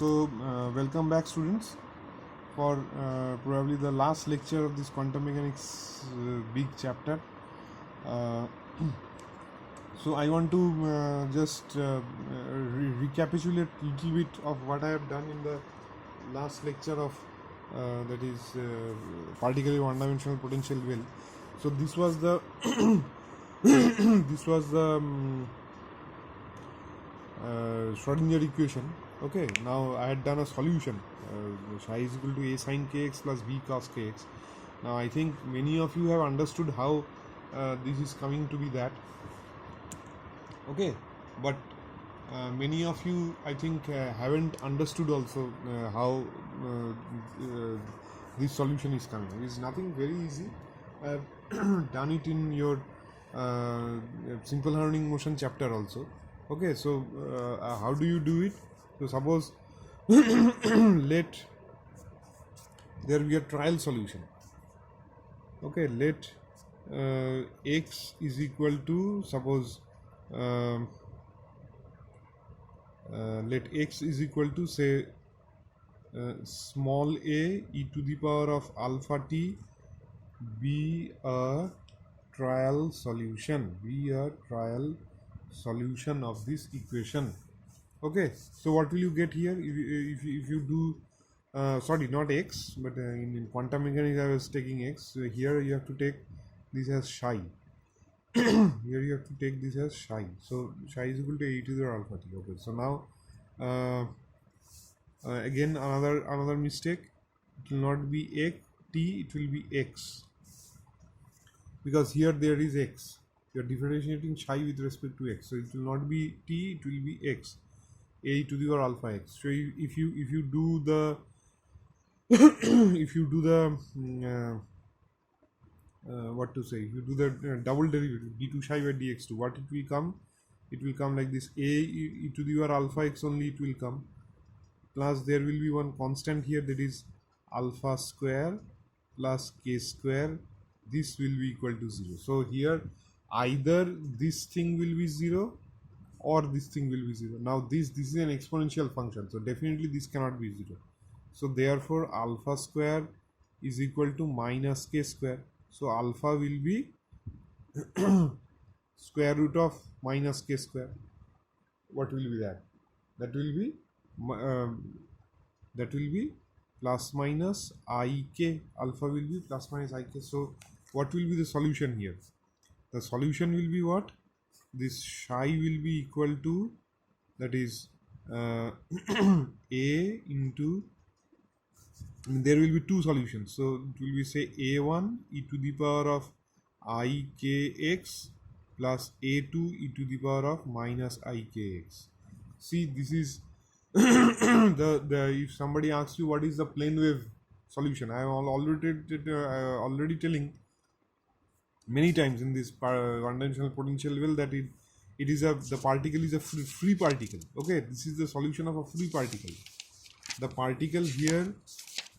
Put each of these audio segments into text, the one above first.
Welcome back, students, for probably the last lecture of this quantum mechanics big chapter. Uh, I want to just recapitulate a little bit of what I have done in the last lecture of that is particularly one-dimensional potential well. So this was the this was the Schrodinger equation. Okay, now I had done a solution. Psi is equal to a sine kx plus b cos kx. Now I think many of you have understood how this is coming to be that. Okay, but many of you I think haven't understood also how this solution is coming. It is nothing very easy. I have done it in your simple harmonic motion chapter also. Okay, so how do you do it? So suppose let there be a trial solution. Okay, let x is equal to, suppose let x is equal to, say, small a e to the power of alpha t be a trial solution, of this equation. Okay, so what will you get here if you do sorry, not x, but in quantum mechanics I was taking x. So here you have to take this as psi. Here you have to take this as psi. So psi is equal to e to the alpha t. Okay, so now again another mistake. It will not be t, it will be x, because here there is x. You are differentiating psi with respect to x, so it will not be t, it will be x, a to the power alpha x. So if you do the if you do the what to say, if you do the double derivative d2 psi by dx2, what it will come? It will come like this: a e to the power alpha x only it will come, plus there will be one constant here, that is alpha square plus k square. This will be equal to 0. So here either this thing will be 0 or this thing will be 0. Now this is an exponential function, so definitely this cannot be 0. So therefore alpha square is equal to minus k square. So alpha will be square root of minus k square. What will be that? That will be plus minus ik. Alpha will be plus minus ik. So what will be the solution here? The solution will be what? This psi will be equal to, that is a into, there will be two solutions, so it will be, say, a1 e to the power of ikx plus a2 e to the power of minus ikx. See, this is the if somebody asks you what is the plane wave solution, I am already telling many times in this one-dimensional potential well that it is the particle is a free particle. Okay, this is the solution of a free particle. The particle here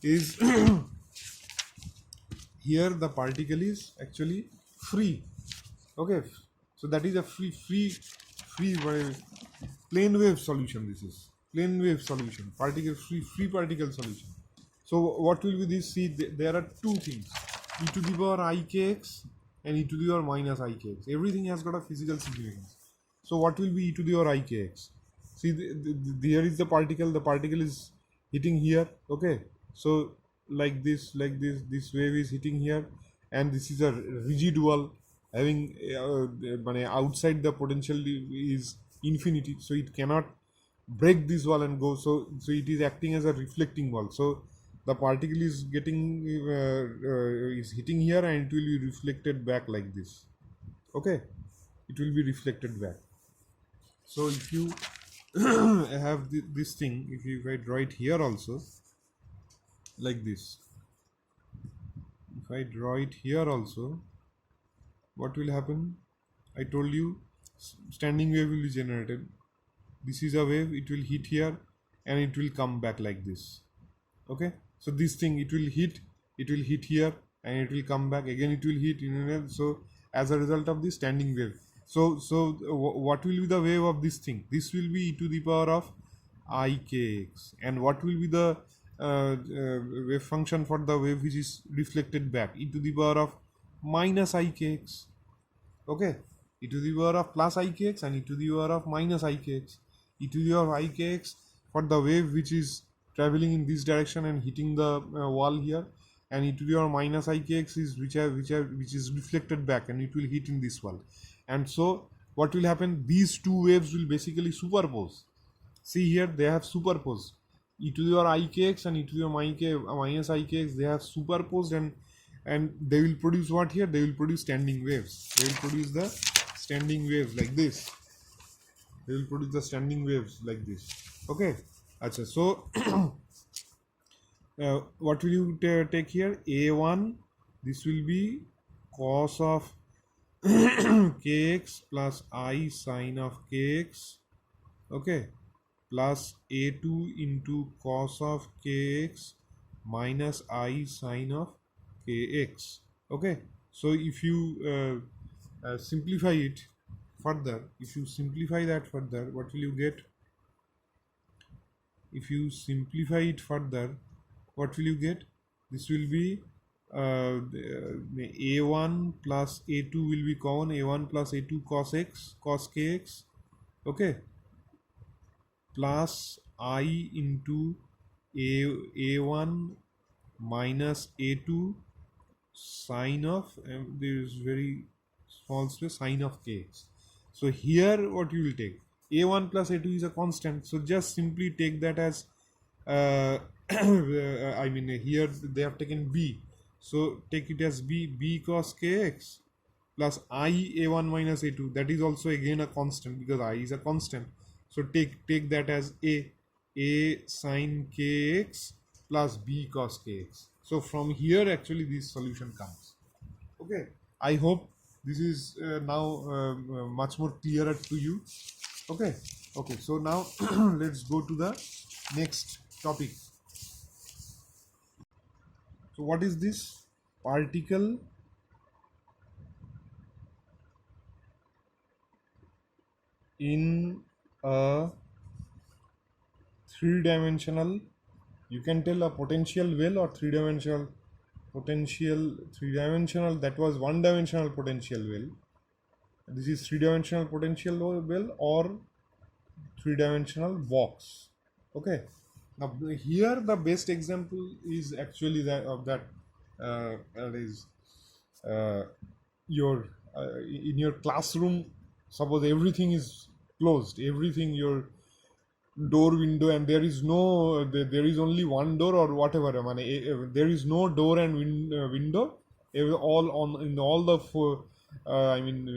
is here the particle is actually free. Okay, so that is a free plane wave solution. This is plane wave solution, particle free particle solution. So what will be this? See, there are two things, e to the power ikx and e to the power minus ikx. Everything has got a physical significance. So what will be e to the power ikx? See, here is the particle is hitting here. Okay, so like this wave is hitting here, and this is a rigid wall having outside the potential is infinity, so it cannot break this wall and go. So it is acting as a reflecting wall. So the particle is getting is hitting here, and it will be reflected back like this. Okay, it will be reflected back. So if you have this thing, if I draw it here also like this, if I draw it here also, what will happen? I told you standing wave will be generated. This is a wave, it will hit here and it will come back like this. Okay, so this thing, it will hit here and it will come back again, it will hit, so as a result of this standing wave. So what will be the wave of this thing? This will be e to the power of ikx. And what will be the wave function for the wave which is reflected back? E to the power of minus ikx. Okay, e to the power of plus ikx and e to the power of minus ikx. E to the power of ikx for the wave which is traveling in this direction and hitting the wall here, and e to the power minus ikx is which is reflected back and it will hit in this wall. And so what will happen, these two waves will basically superpose. See here, they have superposed. E to the power ikx and e to the power minus ikx, they have superposed, and they will produce what here? They will produce standing waves. They will produce the standing waves like this. They will produce the standing waves like this. Okay. Achha, so what will you take here? A1, this will be cos of kx plus I sine of kx. Okay, plus a2 into cos of kx minus I sine of kx. Okay, so if you simplify it further, if you simplify that further, what will you get? If you simplify it further, what will you get? This will be a1 plus a2 will be common, a1 plus a2 cos x cos kx. Okay, plus I into a1 minus a2 sine of there is very small space sine of kx. So here what you will take, a1 plus a2 is a constant, so just simply take that as I mean here they have taken b, so take it as b cos kx plus I a1 minus a2, that is also again a constant because I is a constant, so take that as a sine kx plus b cos kx. So from here actually this solution comes. Okay, I hope this is now much more clearer to you. Okay, so now let's go to the next topic. So what is this? Particle in a three-dimensional, you can tell a potential well or three-dimensional potential, three-dimensional, that was one-dimensional potential well. This is three-dimensional potential well or three-dimensional box. Okay, now here the best example is actually that of that is your in your classroom, suppose everything is closed, everything, your door, window, and there is no there is only one door or whatever, I mean, there is no door and window, all on in all the four, I mean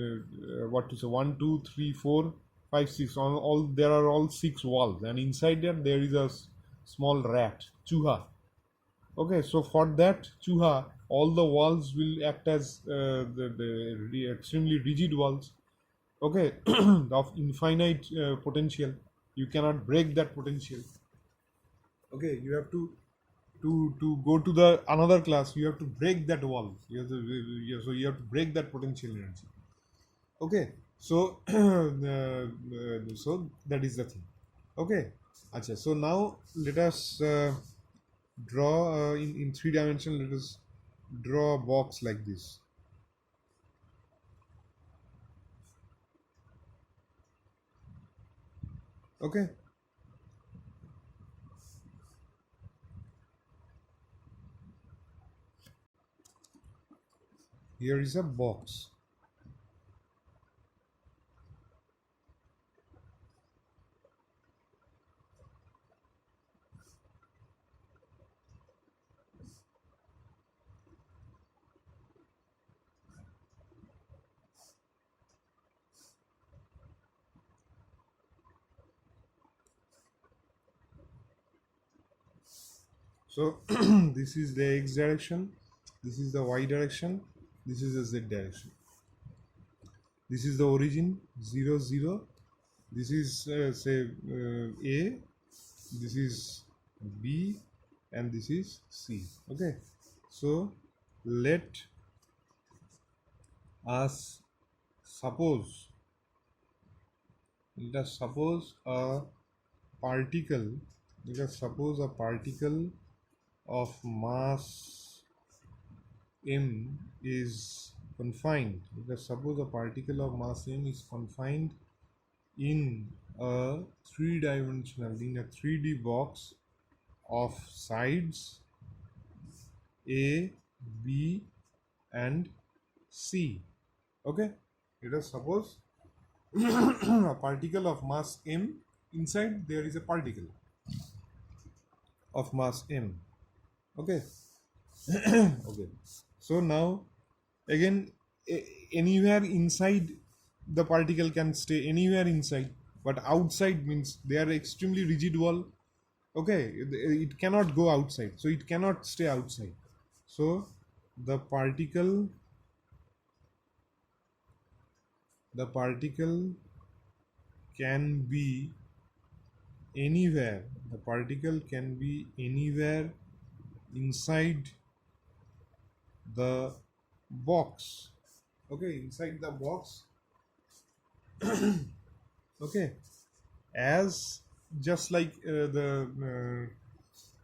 what to say, 1 2 3 4 5 6, all there are all 6 walls, and inside there is a small rat, chuha. Okay, so for that chuha, all the walls will act as the extremely rigid walls. Okay, of infinite potential. You cannot break that potential. Okay, you have to go to the another class. You have to break that wall. So you have to break that potential energy. Okay, so so that is the thing. Okay, Achha, so now let us draw in three dimension. Let us draw a box like this. Okay, here is a box. So this is the x direction, this is the y direction, this is the z direction. This is the origin 0 0. This is say A, this is B, and this is C. Okay, so let us suppose a particle, let us suppose a particle of mass m is confined. Let us suppose a particle of mass m is confined in a three-dimensional, in a 3D box of sides A, B and C. Okay, let us suppose a particle of mass m, inside there is a particle of mass m. Okay. Okay, so now again anywhere inside the particle can stay anywhere inside, but outside means they are extremely rigid wall. Okay, it cannot go outside, so it cannot stay outside. So the particle can be anywhere, the particle can be anywhere inside the box. Okay, inside the box. Okay, as just like the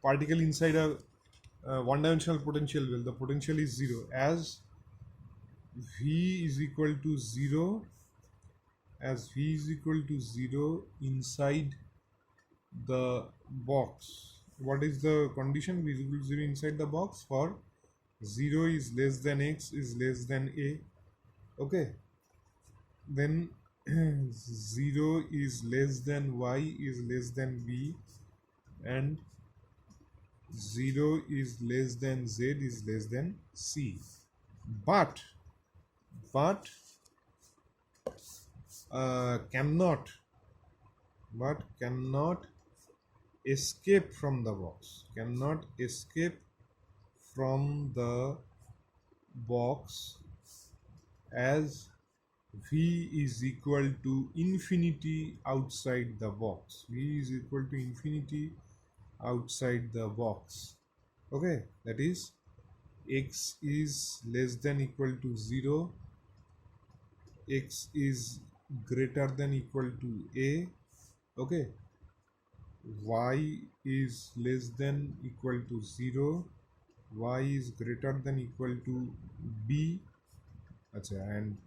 particle inside a one-dimensional potential well, the potential is 0. As V is equal to 0, as V is equal to 0 inside the box, what is the condition? V is equal to 0 inside the box for 0 is less than x is less than a. Okay, then 0 is less than y is less than b, and 0 is less than z is less than c. But cannot escape from the box, cannot escape from the box as V is equal to infinity outside the box. V is equal to infinity outside the box. Okay, that is x is less than equal to 0, x is greater than equal to a. Okay, y is less than equal to 0, y is greater than equal to b. And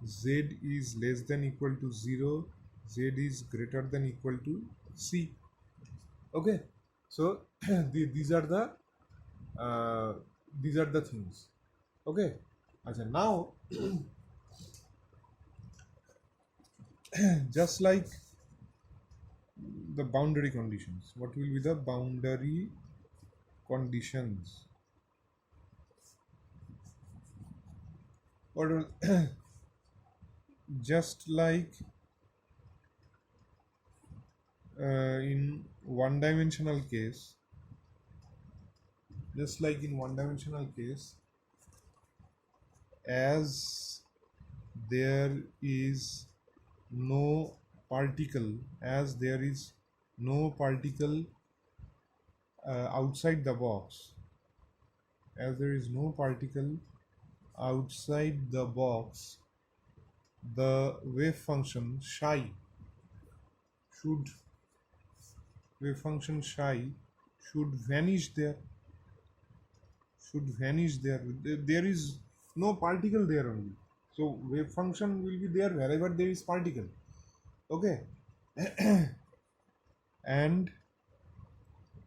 z is less than equal to 0, z is greater than equal to c. Okay, so these are the things. Okay, now just like the boundary conditions, what will be the boundary conditions? Or just like in one-dimensional case, as there is no particle, outside the box, as there is no particle outside the box, the wave function psi should vanish there. There is no particle there only, so wave function will be there wherever there is particle. Okay, and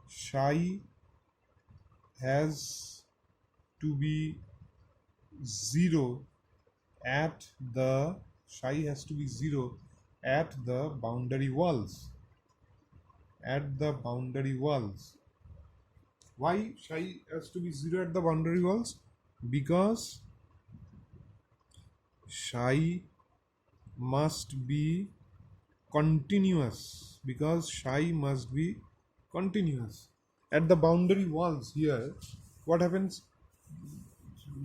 psi has to be 0 at the boundary walls. Why psi has to be 0 at the boundary walls? Because psi must be continuous. At the boundary walls here, what happens?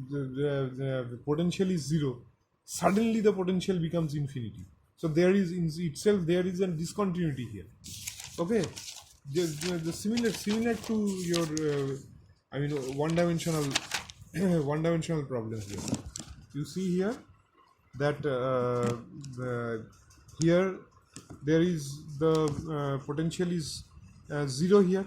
The potential is 0. Suddenly the potential becomes infinity. So there is in itself there is a discontinuity here. Okay, the similar to your one-dimensional problems here. You see here that here there is the potential is 0 here.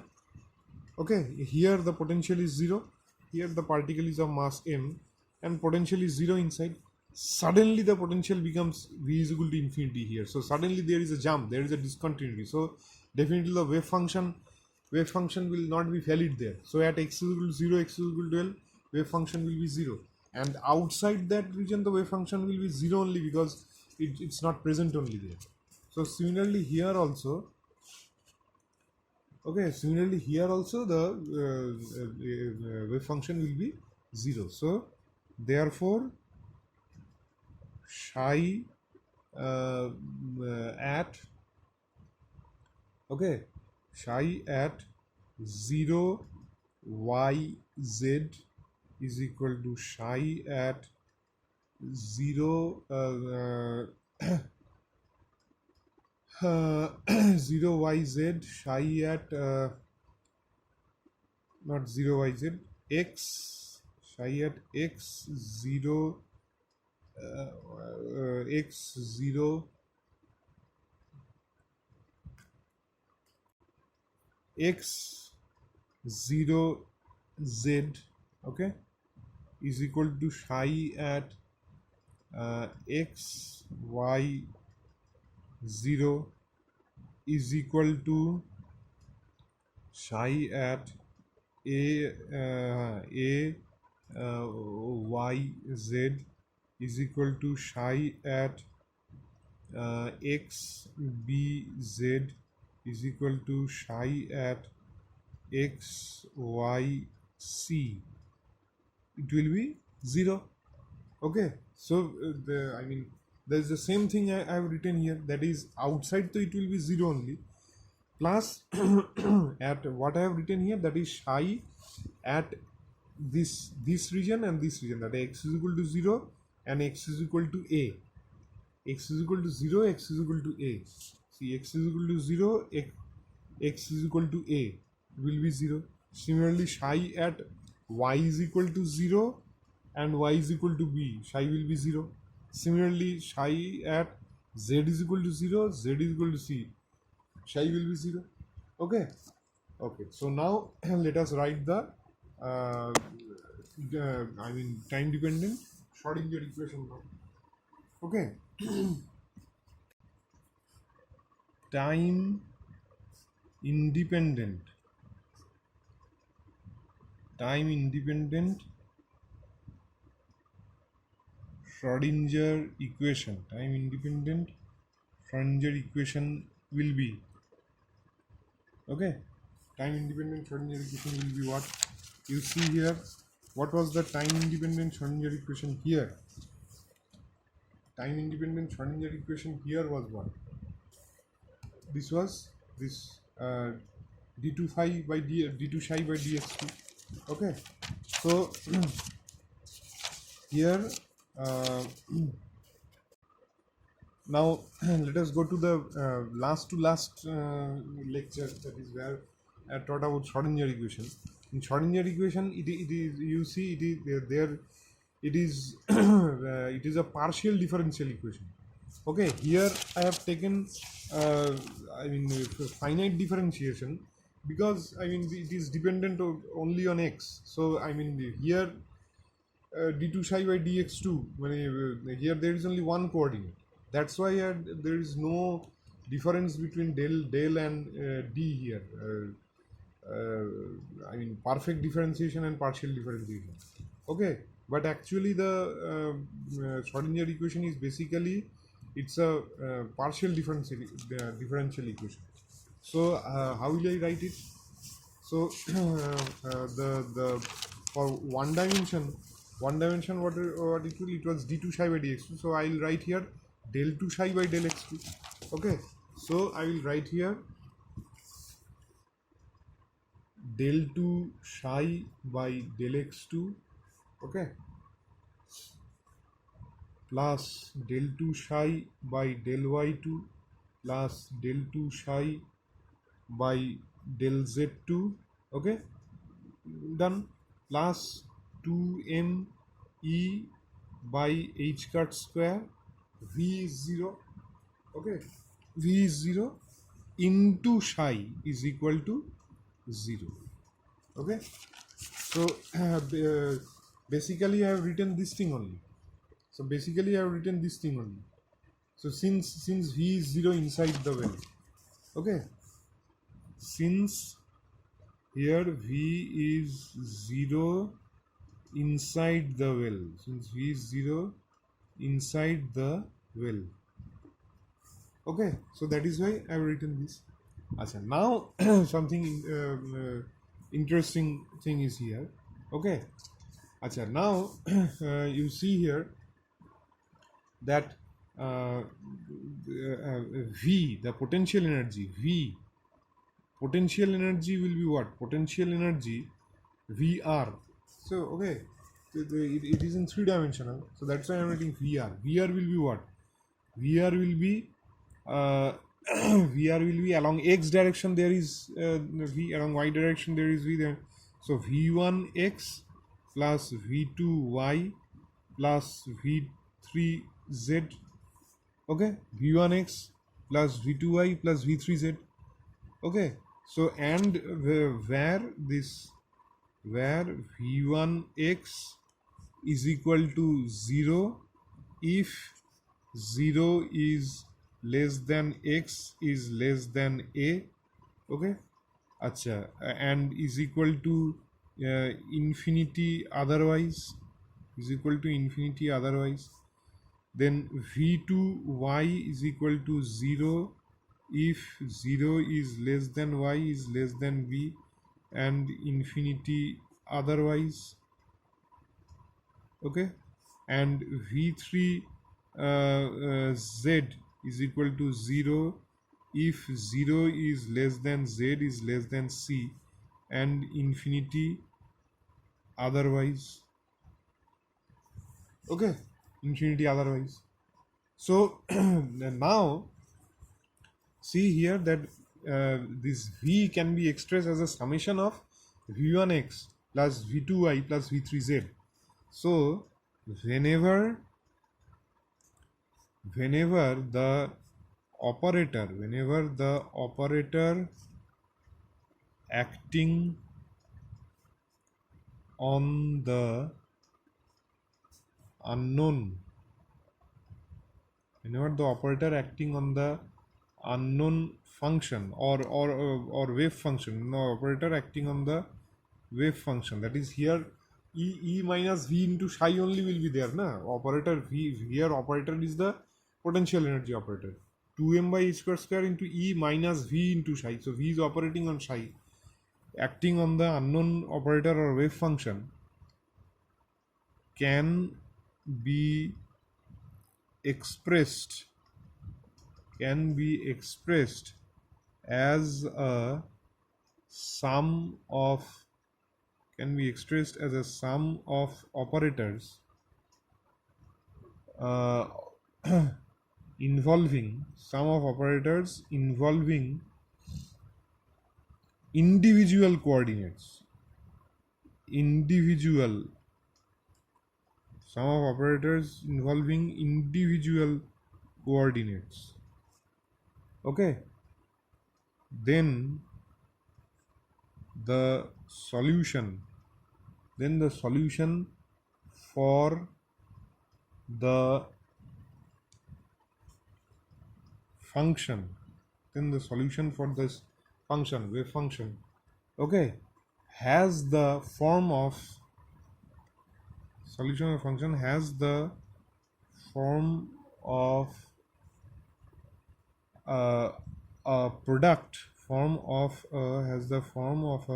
Okay, here the potential is 0, here the particle is of mass m and potential is 0 inside. Suddenly the potential becomes v is equal to infinity here, so suddenly there is a jump, there is a discontinuity, so definitely the wave function will not be valid there. So at x is equal to 0, x is equal to l, wave function will be 0, and outside that region the wave function will be 0 only because it's not present only there. So similarly here also, okay, similarly here also the wave function will be 0. So therefore psi at, okay, psi at 0 y z is equal to psi at 0 0 y z, psi at not 0 y z, x, psi at x 0 x 0 x 0 z, okay, is equal to psi at x y 0 is equal to psi at a y z is equal to psi at x b z is equal to psi at x y c. It will be 0. Okay, so I mean there is the same thing I have written here, that is outside, so it will be 0 only, plus at what I have written here, that is psi at this region and this region, that x is equal to 0 and x is equal to a, x is equal to 0, x is equal to a. See, x is equal to 0, x is equal to a will be 0. Similarly psi at y is equal to 0 and y is equal to b, psi will be 0. Similarly psi at z is equal to 0, z is equal to c, psi will be 0. Okay, okay, so now let us write the I mean time dependent Schrodinger equation now. Okay, time independent Schrodinger equation, time independent Schrodinger equation will be, okay, time independent Schrodinger equation will be what you see here. What was the time independent Schrodinger equation here? Time independent Schrodinger equation here was what? This was this d2 phi by d2 psi by dx2. Okay, so here now let us go to the last lecture, that is where I taught about Schrodinger equation. In Schrodinger equation, it is, you see, it is there, it is it is a partial differential equation. Okay, here I have taken I mean finite differentiation, because I mean it is dependent only on x. So I mean here d2 psi by dx2, here there is only one coordinate, that's why there is no difference between del and d here. I mean perfect differentiation and partial differentiation. Okay, but actually the Schrodinger equation is basically, it's a partial differential equation. So how will I write it? So the for one dimension what it will, it was d2 psi by dx2, so I will write here del 2 psi by del x2. Okay, so I will write here del 2 psi by del x2, okay, plus del 2 psi by del y2 plus del 2 psi by del z2, okay, done, plus 2m e by h cut square, v is 0, okay, V is 0 into psi is equal to 0. Okay, so basically I have written this thing only. So basically I have written this thing only. So since V is 0 inside the well, okay, since here V is 0 inside the well, since V is 0 inside the well, okay, so that is why I have written this. Achha, now something interesting thing is here. Okay, Achha, now you see here that V, the potential energy, V, potential energy will be what? Potential energy VR. So okay, it is in 3-dimensional. So that's why I'm writing VR. VR will be what? VR will be VR will be along x direction there is V, along y direction there is V there. So V1x plus V2y plus V3z. Okay, V1x plus V2y plus V3z. Okay, so and where V1x is equal to 0 if 0 is less than x is less than a. Okay, acha, and is equal to infinity otherwise, is equal to infinity otherwise, then V2y is equal to 0 if 0 is less than y is less than v, and infinity otherwise. Okay, and V3 z is equal to 0 if 0 is less than z is less than c, and infinity otherwise. Okay, infinity otherwise. So now see here that this V can be expressed as a summation of V1x plus V2y plus V3z. So whenever the operator acting on the unknown, whenever the operator acting on the unknown function or wave function, no, operator acting on the wave function, that is here e minus v into psi only will be there, na. Operator v here, operator is the potential energy operator, 2m by h square into e minus v into psi. So v is operating on psi, acting on the unknown operator or wave function can be expressed as a sum of operators involving individual coordinates, sum of operators involving individual coordinates. Okay, then the solution for the function, wave function, okay, has the form of a product, has the form of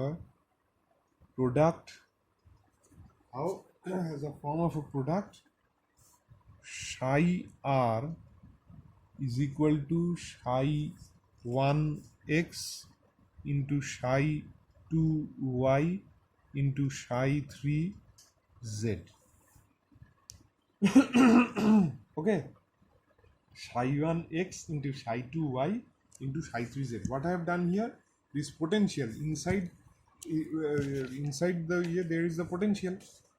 a product psi r is equal to psi 1x into psi 2y into psi 3z. Okay, psi 1x into psi 2y into psi 3z. What I have done here, this potential inside the here there is the potential.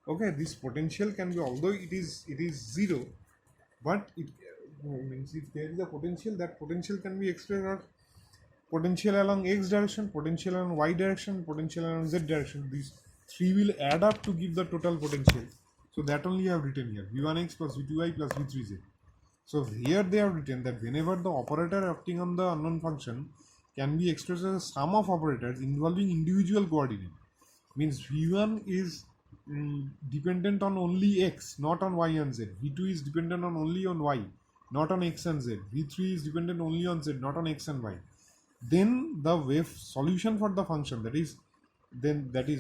Okay, this potential can be, although it is 0, but means if there is a potential, that potential can be expressed as potential along x direction, potential along y direction, potential along z direction. These three will add up to give the total potential. So that only I have written here, v1x plus v2y plus v3z. So here they have written that whenever the operator acting on the unknown function can be expressed as a sum of operators involving individual coordinate, means v1 is dependent on only x, not on y and z. v2 is dependent on only on y, not on x and z. v3 is dependent only on z, not on x and y. Then the wave solution for the function, that is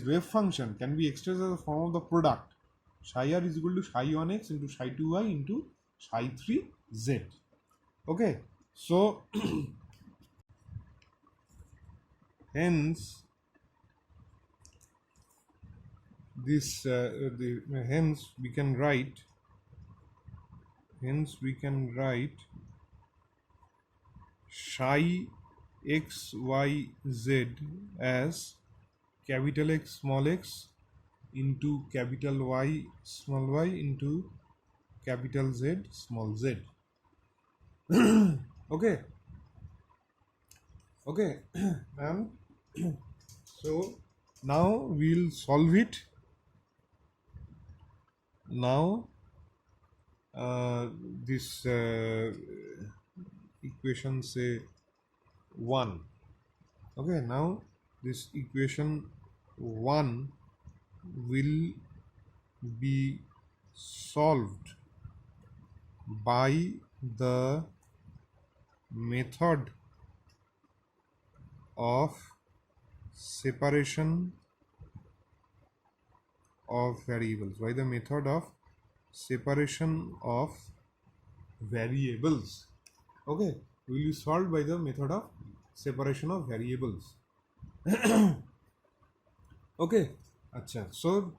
wave function, can be expressed as a form of the product psi r is equal to psi 1x into psi 2y into psi 3z. Okay, so hence this hence we can write psi x y z as capital X small x into capital Y small y into capital Z small z. Okay, and so now we'll solve it. Now this equation say 1. Okay, now this equation 1 will be solved by the method of separation of variables, Okay, will be solved by the method of separation of variables. Okay, acha. So